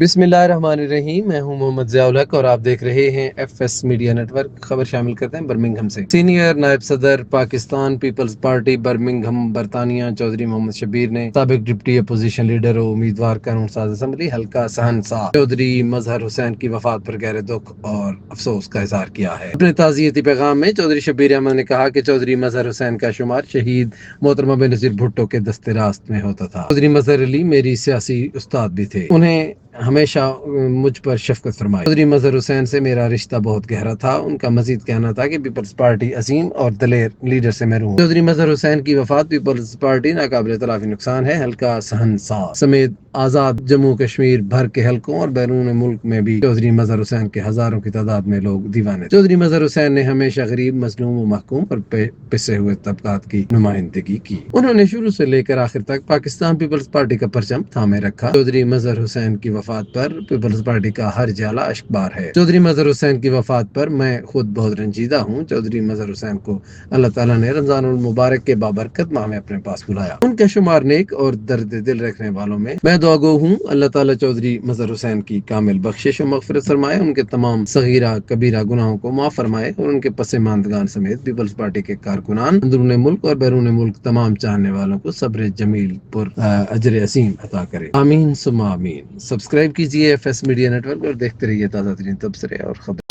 بسم اللہ الرحمن الرحیم، میں ہوں محمد ضیاء الحق اور آپ دیکھ رہے ہیں F S media network. خبر شامل کرتے ہیں برمنگھم سے۔ سینئر نائب صدر پاکستان پیپلز پارٹی برمنگھم برطانیہ چودھری محمد شبیر نے سابق ڈپٹی اپوزیشن لیڈر و امیدوار قانون ساز اسمبلی حلقہ سہنسا چودھری مظہر حسین کی وفات پر گہرے دکھ اور افسوس کا اظہار کیا ہے۔ اپنے تعزیتی پیغام میں چودھری شبیر احمد نے کہا کہ چودھری مظہر حسین کا شمار شہید محترمہ بینظیر بھٹو کے دست راست میں ہوتا تھا۔ چودھری مظہر علی میری سیاسی استاد بھی تھے، انہیں ہمیشہ مجھ پر شفقت فرمائی۔ چودھری مظہر حسین سے میرا رشتہ بہت گہرا تھا۔ ان کا مزید کہنا تھا کہ پیپلز پارٹی عظیم اور دلیر لیڈر سے محروم۔ چودھری مظہر حسین کی وفات پیپلز پارٹی ناقابل تلافی نقصان ہے۔ حلقہ سہنسا سمیت آزاد جموں کشمیر بھر کے حلقوں اور بیرون ملک میں بھی چودھری مظہر حسین کے ہزاروں کی تعداد میں لوگ دیوانے تھے۔ چودھری مظہر حسین نے ہمیشہ غریب، مظلوم و محکوم اور پسے ہوئے طبقات کی نمائندگی کی۔ انہوں نے شروع سے لے کر آخر تک پاکستان پیپلز پارٹی کا پرچم تھامے رکھا۔ چودھری مظہر حسین کی وفات پر پیپلز پارٹی کا ہر جالا اشکبار ہے۔ چودھری مظہر حسین کی وفات پر میں خود بہت رنجیدہ ہوں۔ چودھری مظہر حسین کو اللہ تعالیٰ نے رمضان المبارک کے بابرکت ماہ میں اپنے پاس بلایا۔ ان کا شمار نیک اور درد دل رکھنے والوں میں دعا گو ہوں۔ اللہ تعالیٰ چودھری مظہر حسین کی کامل بخشش و مغفرت فرمائے، ان کے تمام صغیرہ کبیرہ گناہوں کو معاف فرمائے اور ان کے پسماندگان سمیت پیپلز پارٹی کے کارکنان، اندرون ملک اور بیرون ملک تمام چاہنے والوں کو صبر جمیل پر اجر عظیم عطا کرے۔ آمین ثم آمین۔ سبسکرائب کیجیے F S media network اور دیکھتے رہیے تازہ ترین تبصرے اور خبر۔